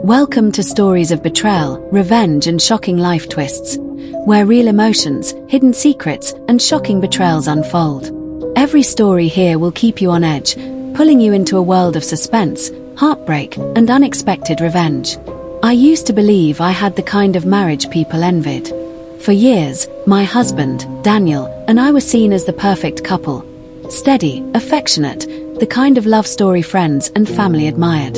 Welcome to stories of betrayal, revenge and shocking life twists, where real emotions, hidden secrets and shocking betrayals unfold. Every story here will keep you on edge, pulling you into a world of suspense, heartbreak and unexpected revenge. I used to believe I had the kind of marriage people envied. For years, my husband, Daniel, and I were seen as the perfect couple. Steady, affectionate, the kind of love story friends and family admired.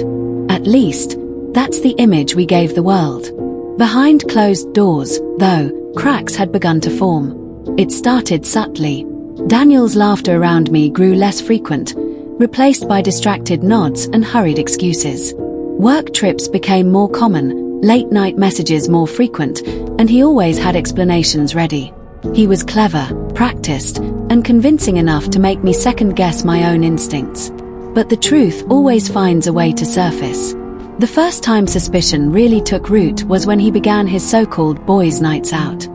At least, that's the image we gave the world. Behind closed doors, though, cracks had begun to form. It started subtly. Daniel's laughter around me grew less frequent, replaced by distracted nods and hurried excuses. Work trips became more common, late-night messages more frequent, and he always had explanations ready. He was clever, practiced, and convincing enough to make me second-guess my own instincts. But the truth always finds a way to surface. The first time suspicion really took root was when he began his so-called boys' nights out.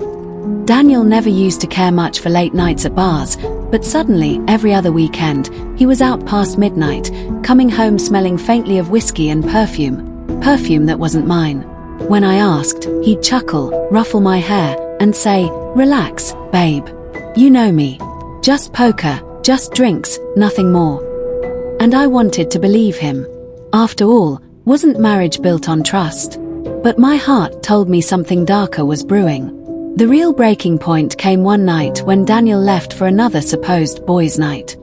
Daniel never used to care much for late nights at bars, but suddenly, every other weekend, he was out past midnight, coming home smelling faintly of whiskey and perfume that wasn't mine. When I asked, he'd chuckle, ruffle my hair, and say, "Relax, babe. You know me. Just poker, just drinks, nothing more." And I wanted to believe him. After all, wasn't marriage built on trust? But my heart told me something darker was brewing. The real breaking point came one night when Daniel left for another supposed boys' night.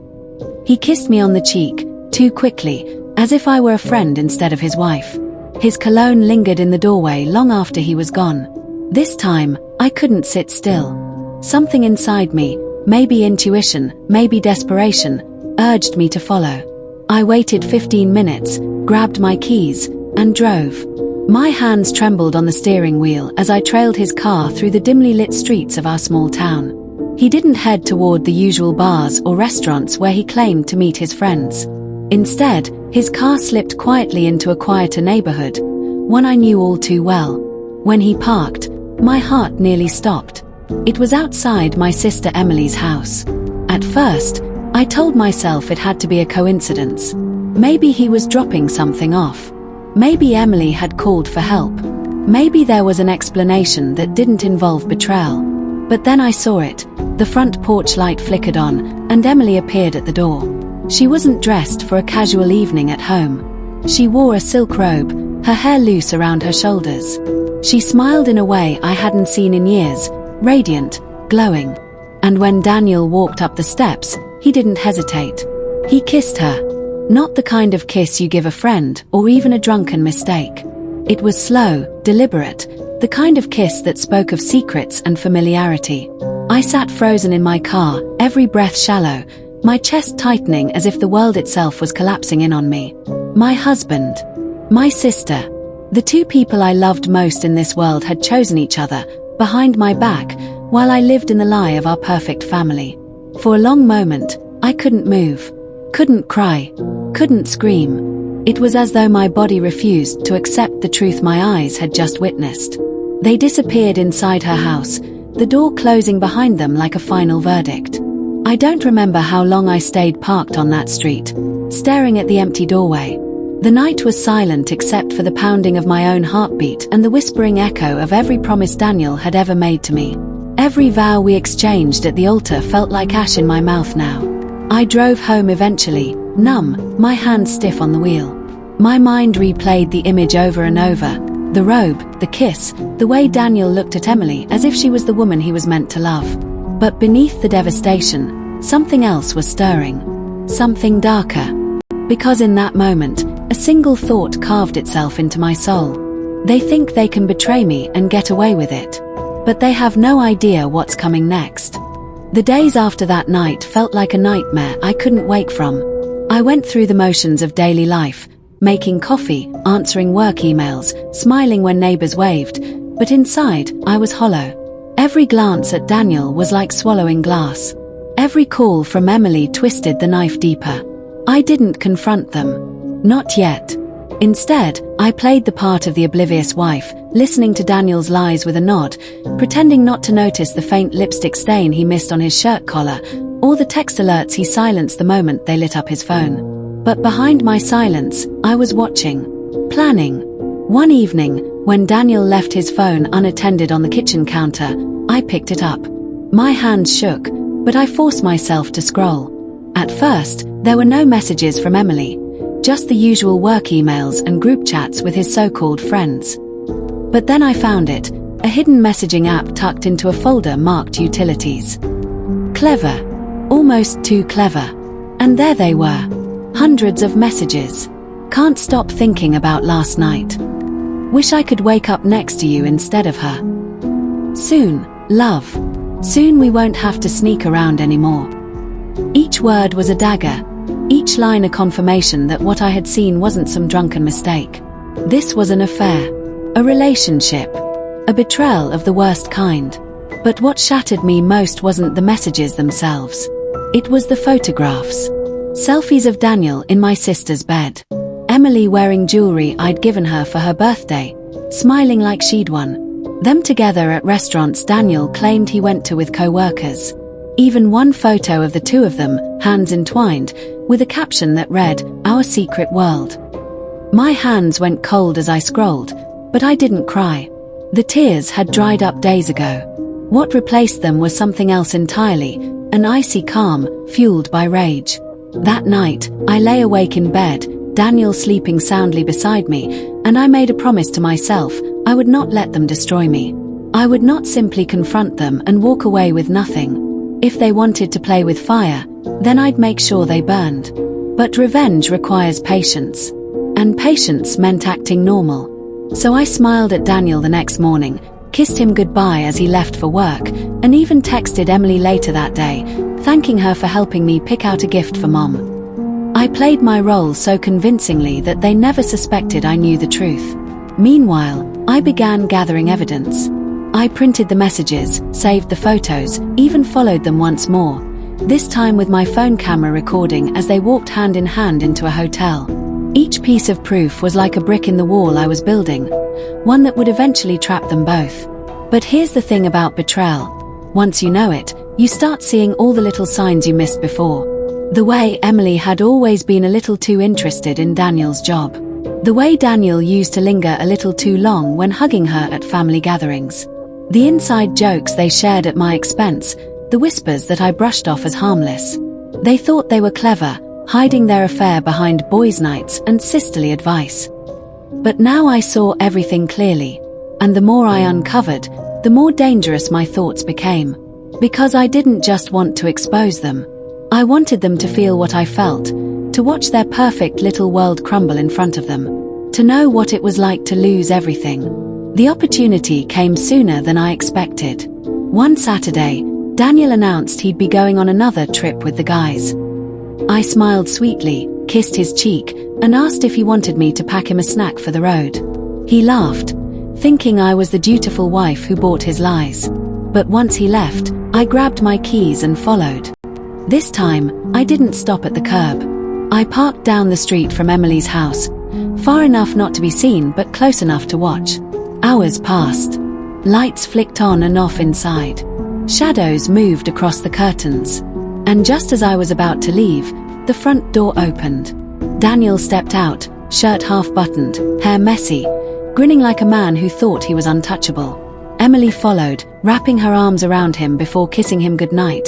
He kissed me on the cheek, too quickly, as if I were a friend instead of his wife. His cologne lingered in the doorway long after he was gone. This time, I couldn't sit still. Something inside me, maybe intuition, maybe desperation, urged me to follow. I waited 15 minutes, grabbed my keys, and drove. My hands trembled on the steering wheel as I trailed his car through the dimly lit streets of our small town. He didn't head toward the usual bars or restaurants where he claimed to meet his friends. Instead, his car slipped quietly into a quieter neighborhood, one I knew all too well. When he parked, my heart nearly stopped. It was outside my sister Emily's house. At first, I told myself it had to be a coincidence. Maybe he was dropping something off. Maybe Emily had called for help. Maybe there was an explanation that didn't involve betrayal. But then I saw it. The front porch light flickered on, and Emily appeared at the door. She wasn't dressed for a casual evening at home. She wore a silk robe, her hair loose around her shoulders. She smiled in a way I hadn't seen in years, radiant, glowing. And when Daniel walked up the steps, he didn't hesitate. He kissed her. Not the kind of kiss you give a friend or even a drunken mistake. It was slow, deliberate, the kind of kiss that spoke of secrets and familiarity. I sat frozen in my car, every breath shallow, my chest tightening as if the world itself was collapsing in on me. My husband. My sister. The two people I loved most in this world had chosen each other, behind my back, while I lived in the lie of our perfect family. For a long moment, I couldn't move, couldn't cry, couldn't scream. It was as though my body refused to accept the truth my eyes had just witnessed. They disappeared inside her house, the door closing behind them like a final verdict. I don't remember how long I stayed parked on that street, staring at the empty doorway. The night was silent except for the pounding of my own heartbeat and the whispering echo of every promise Daniel had ever made to me. Every vow we exchanged at the altar felt like ash in my mouth now. I drove home eventually, numb, my hands stiff on the wheel. My mind replayed the image over and over. The robe, the kiss, the way Daniel looked at Emily as if she was the woman he was meant to love. But beneath the devastation, something else was stirring. Something darker. Because in that moment, a single thought carved itself into my soul. They think they can betray me and get away with it. But they have no idea what's coming next. The days after that night felt like a nightmare I couldn't wake from. I went through the motions of daily life, making coffee, answering work emails, smiling when neighbors waved, but inside, I was hollow. Every glance at Daniel was like swallowing glass. Every call from Emily twisted the knife deeper. I didn't confront them. Not yet. Instead, I played the part of the oblivious wife, listening to Daniel's lies with a nod, pretending not to notice the faint lipstick stain he missed on his shirt collar, or the text alerts he silenced the moment they lit up his phone. But behind my silence, I was watching, planning. One evening, when Daniel left his phone unattended on the kitchen counter, I picked it up. My hands shook, but I forced myself to scroll. At first, there were no messages from Emily, just the usual work emails and group chats with his so-called friends. But then I found it, a hidden messaging app tucked into a folder marked Utilities. Clever. Almost too clever. And there they were. Hundreds of messages. Can't stop thinking about last night. Wish I could wake up next to you instead of her. Soon, love. Soon we won't have to sneak around anymore. Each word was a dagger. Each line a confirmation that what I had seen wasn't some drunken mistake. This was an affair. A relationship. A betrayal of the worst kind. But what shattered me most wasn't the messages themselves. It was the photographs. Selfies of Daniel in my sister's bed. Emily wearing jewelry I'd given her for her birthday, smiling like she'd won. Them together at restaurants Daniel claimed he went to with co-workers. Even one photo of the two of them, hands entwined, with a caption that read, "Our secret world." My hands went cold as I scrolled, but I didn't cry. The tears had dried up days ago. What replaced them was something else entirely, an icy calm, fueled by rage. That night, I lay awake in bed, Daniel sleeping soundly beside me, and I made a promise to myself, I would not let them destroy me. I would not simply confront them and walk away with nothing. If they wanted to play with fire, then I'd make sure they burned. But revenge requires patience. And patience meant acting normal. So I smiled at Daniel the next morning, kissed him goodbye as he left for work, and even texted Emily later that day, thanking her for helping me pick out a gift for Mom. I played my role so convincingly that they never suspected I knew the truth. Meanwhile, I began gathering evidence. I printed the messages, saved the photos, even followed them once more, this time with my phone camera recording as they walked hand in hand into a hotel. Each piece of proof was like a brick in the wall I was building, one that would eventually trap them both. But here's the thing about betrayal. Once you know it, you start seeing all the little signs you missed before. The way Emily had always been a little too interested in Daniel's job. The way Daniel used to linger a little too long when hugging her at family gatherings. The inside jokes they shared at my expense, the whispers that I brushed off as harmless. They thought they were clever, hiding their affair behind boys' nights and sisterly advice. But now I saw everything clearly, and the more I uncovered, the more dangerous my thoughts became. Because I didn't just want to expose them. I wanted them to feel what I felt, to watch their perfect little world crumble in front of them, to know what it was like to lose everything. The opportunity came sooner than I expected. One Saturday, Daniel announced he'd be going on another trip with the guys. I smiled sweetly, kissed his cheek, and asked if he wanted me to pack him a snack for the road. He laughed, thinking I was the dutiful wife who bought his lies. But once he left, I grabbed my keys and followed. This time, I didn't stop at the curb. I parked down the street from Emily's house, far enough not to be seen but close enough to watch. Hours passed. Lights flicked on and off inside. Shadows moved across the curtains. And just as I was about to leave, the front door opened. Daniel stepped out, shirt half buttoned, hair messy, grinning like a man who thought he was untouchable. Emily followed, wrapping her arms around him before kissing him goodnight.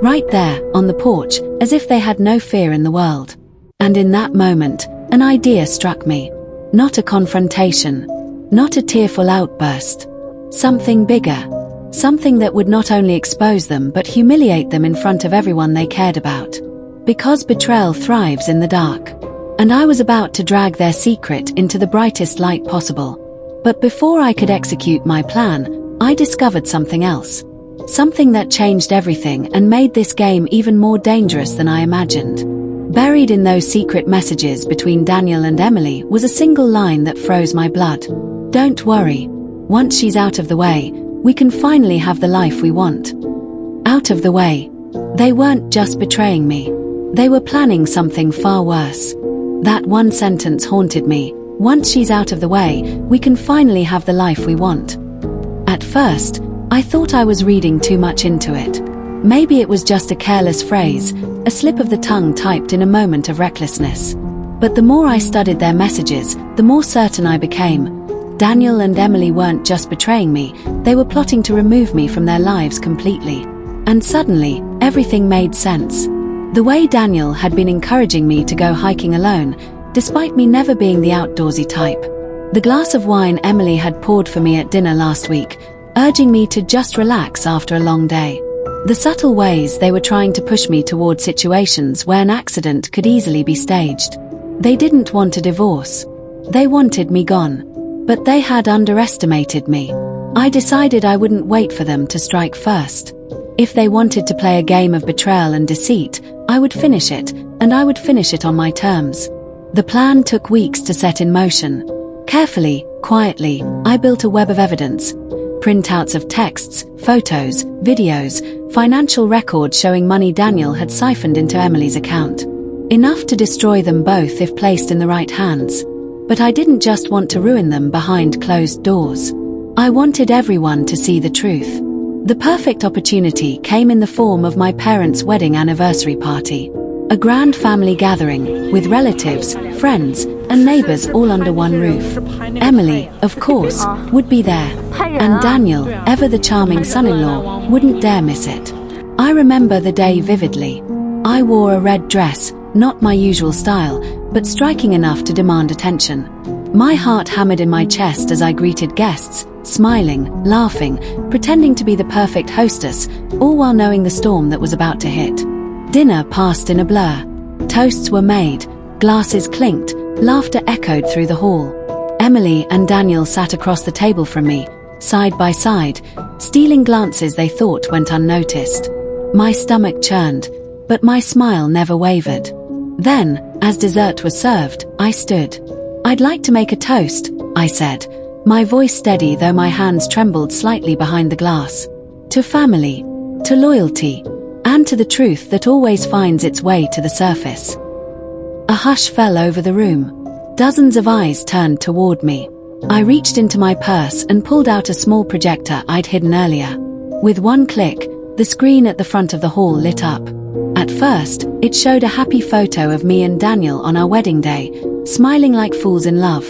Right there, on the porch, as if they had no fear in the world. And in that moment, an idea struck me. Not a confrontation. Not a tearful outburst. Something bigger. Something that would not only expose them but humiliate them in front of everyone they cared about. Because betrayal thrives in the dark. And I was about to drag their secret into the brightest light possible. But before I could execute my plan, I discovered something else. Something that changed everything and made this game even more dangerous than I imagined. Buried in those secret messages between Daniel and Emily was a single line that froze my blood. Don't worry. Once she's out of the way, we can finally have the life we want. Out of the way. They weren't just betraying me. They were planning something far worse. That one sentence haunted me. Once she's out of the way, we can finally have the life we want. At first, I thought I was reading too much into it. Maybe it was just a careless phrase, a slip of the tongue typed in a moment of recklessness. But the more I studied their messages, the more certain I became. Daniel and Emily weren't just betraying me, they were plotting to remove me from their lives completely. And suddenly, everything made sense. The way Daniel had been encouraging me to go hiking alone, despite me never being the outdoorsy type. The glass of wine Emily had poured for me at dinner last week, urging me to just relax after a long day. The subtle ways they were trying to push me toward situations where an accident could easily be staged. They didn't want a divorce. They wanted me gone. But they had underestimated me. I decided I wouldn't wait for them to strike first. If they wanted to play a game of betrayal and deceit, I would finish it, and I would finish it on my terms. The plan took weeks to set in motion. Carefully, quietly, I built a web of evidence. Printouts of texts, photos, videos, financial records showing money Daniel had siphoned into Emily's account. Enough to destroy them both if placed in the right hands. But I didn't just want to ruin them behind closed doors. I wanted everyone to see the truth. The perfect opportunity came in the form of my parents' wedding anniversary party. A grand family gathering, with relatives, friends, and neighbors all under one roof. Emily, of course, would be there. And Daniel, ever the charming son-in-law, wouldn't dare miss it. I remember the day vividly. I wore a red dress, not my usual style, but striking enough to demand attention. My heart hammered in my chest as I greeted guests, smiling, laughing, pretending to be the perfect hostess, all while knowing the storm that was about to hit. Dinner passed in a blur. Toasts were made, glasses clinked, laughter echoed through the hall. Emily and Daniel sat across the table from me, side by side, stealing glances they thought went unnoticed. My stomach churned, but my smile never wavered. Then, as dessert was served, I stood. "I'd like to make a toast," I said, my voice steady though my hands trembled slightly behind the glass. "To family, to loyalty, and to the truth that always finds its way to the surface." A hush fell over the room. Dozens of eyes turned toward me. I reached into my purse and pulled out a small projector I'd hidden earlier. With one click, the screen at the front of the hall lit up. At first, it showed a happy photo of me and Daniel on our wedding day, smiling like fools in love.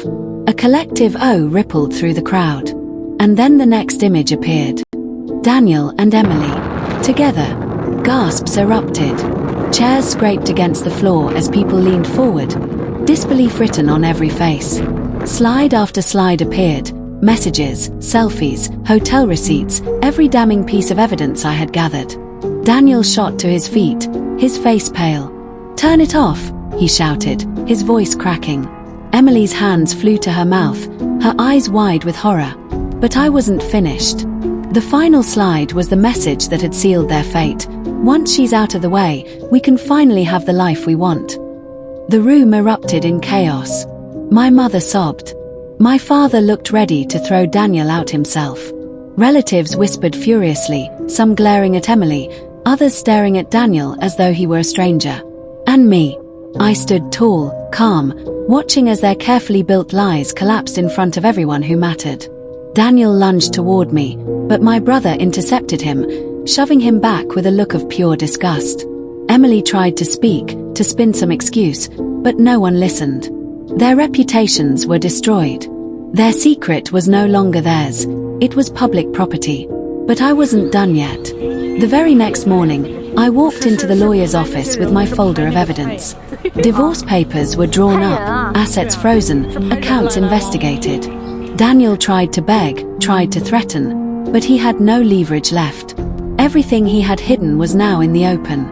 A collective "oh" rippled through the crowd. And then the next image appeared. Daniel and Emily. Together. Gasps erupted. Chairs scraped against the floor as people leaned forward, disbelief written on every face. Slide after slide appeared. Messages, selfies, hotel receipts, every damning piece of evidence I had gathered. Daniel shot to his feet, his face pale. "Turn it off," he shouted, his voice cracking. Emily's hands flew to her mouth, her eyes wide with horror. But I wasn't finished. The final slide was the message that had sealed their fate. "Once she's out of the way, we can finally have the life we want." The room erupted in chaos. My mother sobbed. My father looked ready to throw Daniel out himself. Relatives whispered furiously, some glaring at Emily, others staring at Daniel as though he were a stranger. And me. I stood tall, calm, watching as their carefully built lies collapsed in front of everyone who mattered. Daniel lunged toward me, but my brother intercepted him, shoving him back with a look of pure disgust. Emily tried to speak, to spin some excuse, but no one listened. Their reputations were destroyed. Their secret was no longer theirs. It was public property. But I wasn't done yet. The very next morning, I walked into the lawyer's office with my folder of evidence. Divorce papers were drawn up, assets frozen, accounts investigated. Daniel tried to beg, tried to threaten, but he had no leverage left. Everything he had hidden was now in the open.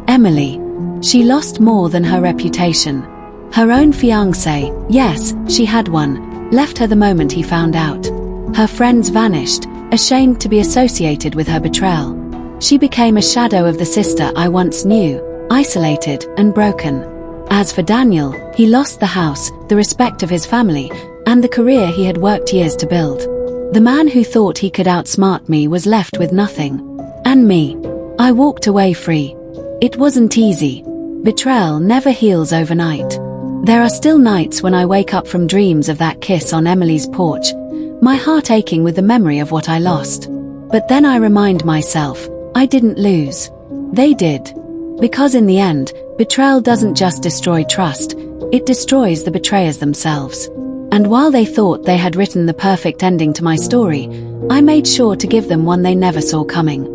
Emily. She lost more than her reputation. Her own fiancé, yes, she had one, left her the moment he found out. Her friends vanished, ashamed to be associated with her betrayal. She became a shadow of the sister I once knew, isolated and broken. As for Daniel, he lost the house, the respect of his family, and the career he had worked years to build. The man who thought he could outsmart me was left with nothing. And me. I walked away free. It wasn't easy. Betrayal never heals overnight. There are still nights when I wake up from dreams of that kiss on Emily's porch, my heart aching with the memory of what I lost. But then I remind myself, I didn't lose. They did. Because in the end, betrayal doesn't just destroy trust, it destroys the betrayers themselves. And while they thought they had written the perfect ending to my story, I made sure to give them one they never saw coming.